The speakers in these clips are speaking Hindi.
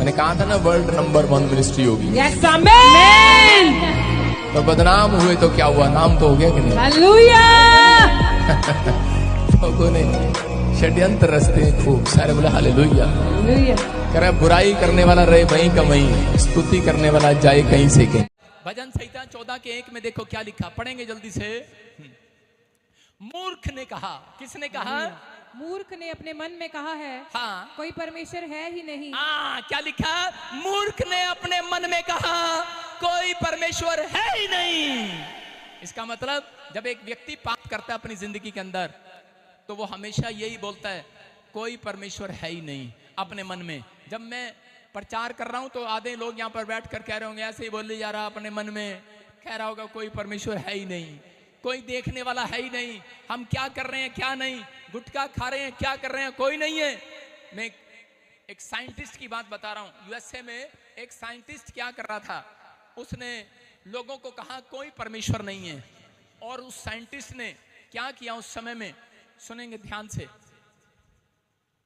मैंने कहा था ना वर्ल्ड नंबर 1 मिनिस्ट्री होगी। Yes, amen. तो बदनाम हुए तो क्या हुआ, नाम तो हो गया कि नहीं। Hallelujah. लोगों ने षड्यंत्र रचते हैं खूब सारे, बोले हालेलुया। Hallelujah. कह रहा बुराई करने वाला रहे वहीं का वहीं, स्तुति करने वाला जाए कहीं से कहीं। भजन संहिता 14 के 1 में देखो क्या लिखा, पढ़ेंगे जल्दी से। मूर्ख ने कहा, किसने कहा? मूर्ख ने अपने मन में कहा है, हाँ, कोई परमेश्वर है ही नहीं। क्या लिखा? मूर्ख ने अपने मन में कहा कोई परमेश्वर है ही नहीं। इसका मतलब जब एक व्यक्ति पाप करता है अपनी जिंदगी के अंदर, तो वो हमेशा यही बोलता है कोई परमेश्वर है ही नहीं अपने मन में। जब मैं प्रचार कर रहा हूं तो आधे लोग यहाँ पर बैठ कर कह रहे होंगे, ऐसे ही बोले जा रहा अपने मन में, कह रहा होगा कोई परमेश्वर है ही नहीं, कोई देखने वाला है ही नहीं, हम क्या कर रहे हैं क्या नहीं, गुटखा खा रहे हैं क्या कर रहे हैं, कोई नहीं है। मैं एक साइंटिस्ट की बात बता रहा हूं। यूएसए में एक साइंटिस्ट क्या कर रहा था, उसने लोगों को कहा कोई परमेश्वर नहीं है। और उस साइंटिस्ट ने क्या किया उस समय में, सुनेंगे ध्यान से।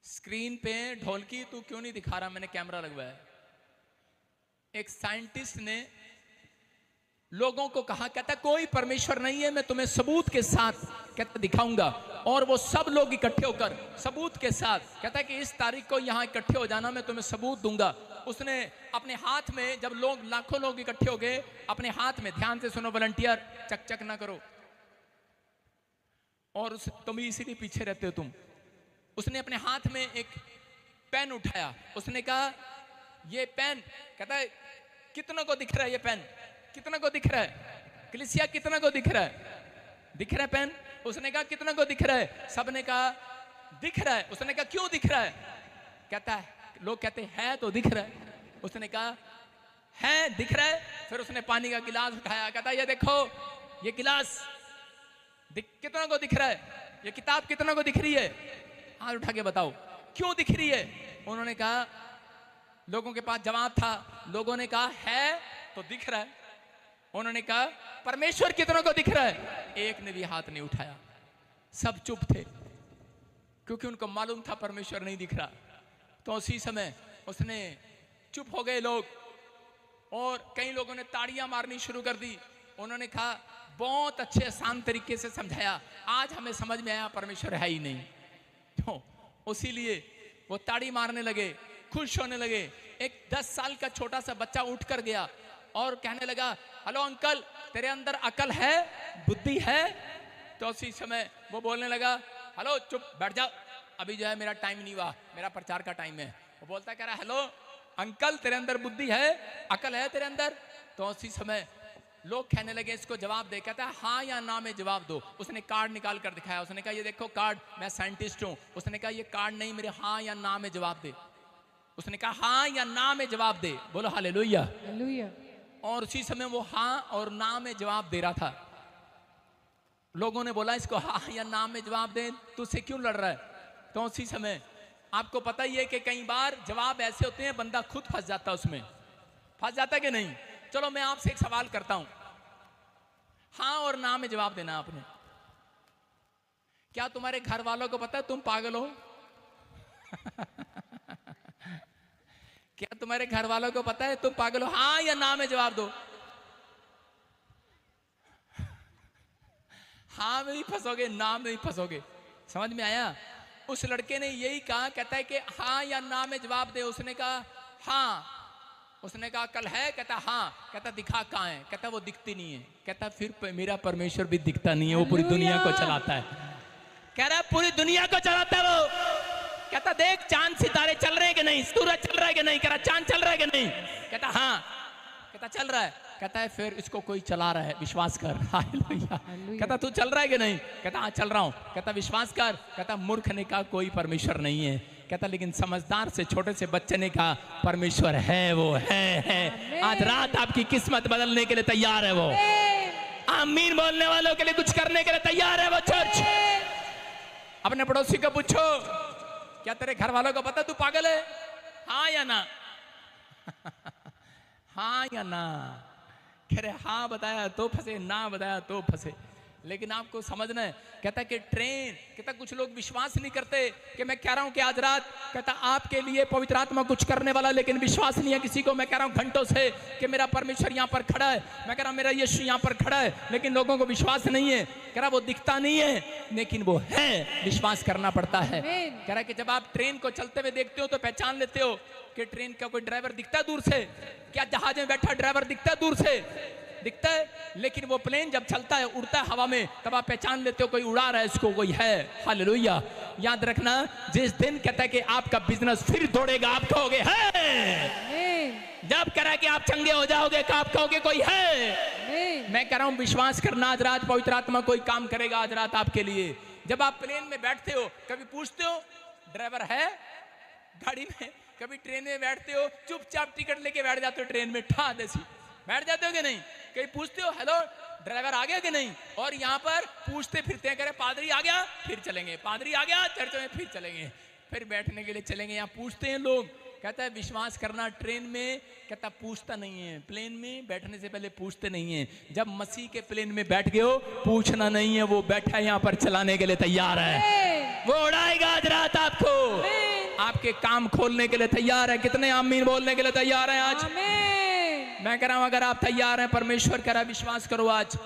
स्क्रीन पे ढोलकी तू क्यों नहीं दिखा रहा, मैंने कैमरा लगवाया। एक साइंटिस्ट ने लोगों को कहा, कहता कोई परमेश्वर नहीं है, मैं तुम्हें सबूत के साथ कहता दिखाऊंगा। और वो सब लोग इकट्ठे होकर सबूत के साथ कहता है कि इस तारीख को यहां इकट्ठे हो जाना, मैं तुम्हें सबूत दूंगा। उसने अपने हाथ में, जब लोग लाखों लोग इकट्ठे हो गए, अपने हाथ में, ध्यान से सुनो वॉलंटियर, चक चक ना करो और तुम इसीलिए पीछे रहते हो तुम। उसने अपने हाथ में एक पेन उठाया, उसने कहा ये पेन, कहता है कितनों को दिख रहा है ये पेन, कितना को दिख रहा है कलीसिया, कितना को दिख रहा है, दिख रहा है पेन? उसने कहा कितना को दिख रहा है? सबने कहा दिख रहा है। उसने कहा क्यों दिख रहा है? कहता है, लोग कहते है तो दिख रहा है। उसने कहा है दिख रहा है। फिर उसने पानी का गिलास उठाया, कहता ये देखो ये गिलास कितना को दिख रहा है, ये किताब कितना को दिख रही है, हाथ उठा के बताओ क्यों दिख रही है। उन्होंने कहा, लोगों के पास जवाब था, लोगों ने कहा है तो दिख रहा है। उन्होंने कहा परमेश्वर कितनों को दिख रहा है? एक ने भी हाथ नहीं उठाया, सब चुप थे क्योंकि उनको मालूम था परमेश्वर नहीं दिख रहा। तो उसी समय उसने, चुप हो गए लोग और कई लोगों ने ताड़ियां मारनी शुरू कर दी। उन्होंने कहा बहुत अच्छे आसान तरीके से समझाया, आज हमें समझ में आया परमेश्वर है ही नहीं। तो उसीलिए वो ताड़ी मारने लगे, खुश होने लगे। एक 10 साल का छोटा सा बच्चा उठ कर गया और कहने लगा, हेलो अंकल, तेरे अंदर अकल है, बुद्धि है? तो उसी समय वो बोलने लगा, हेलो चुप बैठ जाओ, अभी जो है मेरा टाइम नहीं हुआ, मेरा प्रचार का टाइम है। वो बोलता कह रहा, हेलो अंकल तेरे अंदर बुद्धि है, अकल है तेरे अंदर? तो उसी समय लोग कहने लगे इसको जवाब दे। कहता है हाँ या ना में जवाब दो। उसने कार्ड निकाल कर दिखाया, उसने कहा ये देखो कार्ड, मैं साइंटिस्ट हूं। उसने कहा ये कार्ड नहीं, मेरे हाँ या ना में जवाब दे। उसने कहा हाँ या ना में जवाब दे, बोलो हालेलुया। हालेलुया। और उसी समय वो हाँ और ना में जवाब दे रहा था। लोगों ने बोला इसको हाँ या ना में जवाब दे, तुझसे क्यों लड़ रहा है? तो उसी समय आपको पता ही है कि कई बार जवाब ऐसे होते हैं बंदा खुद फंस जाता है, उसमें फंस जाता कि नहीं। चलो मैं आपसे एक सवाल करता हूं, हाँ और ना में जवाब देना आपने। क्या तुम्हारे घर वालों को पता है तुम पागल हो? क्या तुम्हारे घर वालों को पता है तुम पागल हो? हाँ या ना में जवाब दो। हाँ में भी फंसोगे, ना में भी फंसोगे। समझ में आया? उस लड़के ने यही कहा, कहता है कि हाँ या ना में जवाब दे। उसने कहा हाँ। उसने कहा कल है? कहता हाँ। कहता दिखा कहाँ है? कहता वो दिखती नहीं है। कहता फिर मेरा परमेश्वर भी दिखता नहीं है, वो पूरी दुनिया को चलाता है। कह रहा पूरी दुनिया को चलाता है वो। कहता देख चांद सितारे चल रहे हैं कि नहीं, सूरज चल रहा है कि नहीं? कह रहा चांद चल रहा है कि नहीं? कहता हाँ। कहता चल रहा है। कहता है फिर इसको कोई चला रहा है, विश्वास कर। हालेलुया। कहता तू चल रहा है कि नहीं? कहता हाँ चल रहा हूं। कहता विश्वास कर। कहता मूर्ख ने कहा कोई परमेश्वर नहीं है। कहता लेकिन समझदार से छोटे से बच्चे ने कहा परमेश्वर है, वो है। आज रात आपकी किस्मत बदलने के लिए तैयार है वो। आमीन बोलने वालों के लिए कुछ करने के लिए तैयार है वो चर्च। अपने पड़ोसी को पूछो, क्या तेरे घर वालों को पता तू पागल है? हाँ या ना? हाँ या ना? कह रहे हाँ बताया तो फंसे, ना बताया तो फंसे। लेकिन आपको समझना है, कहता है कि ट्रेन, कहता कुछ लोग विश्वास नहीं करते कि मैं कह रहा हूं कि आज रात, कहता आपके लिए पवित्र आत्मा कुछ करने वाला, लेकिन विश्वास नहीं है किसी को। मैं कह रहा हूं घंटों से कि मेरा परमेश्वर यहां पर खड़ा है, मैं कह रहा हूं मेरा यीशु यहां पर खड़ा है, लेकिन लोगों को विश्वास नहीं है। कह रहा वो दिखता नहीं है लेकिन वो है, विश्वास करना पड़ता है। कह रहा कि जब आप ट्रेन को चलते हुए देखते हो तो पहचान लेते हो कि ट्रेन का कोई ड्राइवर दिखता है दूर से, क्या जहाज में बैठा ड्राइवर दिखता है दूर से, दिखता है, लेकिन वो प्लेन जब चलता है, उड़ता है हवा में, तब आप पहचान लेते हो कोई उड़ा रहा है इसको, कोई है। हालेलुया। याद रखना, जिस दिन कहता है कि आपका बिजनेस फिर दौड़ेगा, आप कहोगे है। जब कह रहा है कि आप चंगे हो जाओगे, आप कहोगे कोई है। मैं कह रहा हूं विश्वास करना, आज रात पवित्र आत्मा कोई काम करेगा आज रात आपके लिए। जब आप प्लेन में बैठते हो, कभी पूछते हो ड्राइवर है गाड़ी में? कभी ट्रेन में बैठते हो, चुपचाप टिकट लेके बैठ जाते हो ट्रेन में, ठा देसी बैठ जाते हो कि नहीं? कहीं पूछते हो हेलो ड्राइवर आ गया कि नहीं? और यहाँ पर पूछते फिरते हैं, कह रहे पादरी आ गया फिर चलेंगे, पादरी आ गया चर्च में फिर चलेंगे, फिर बैठने के लिए चलेंगे। यहाँ पूछते हैं लोग। कहता है विश्वास करना, ट्रेन में कहता पूछता नहीं है, प्लेन में बैठने से पहले पूछते नहीं है। जब मसीह के प्लेन में बैठ गए हो, पूछना नहीं है, वो बैठा है यहाँ पर चलाने के लिए तैयार है। वो उड़ाएगा आज रात आपको, आपके काम खोलने के लिए तैयार है। कितने आमीन बोलने के लिए तैयार है आज? मैं कह रहा हूं अगर आप तैयार हैं, परमेश्वर कह रहा है विश्वास करो आज।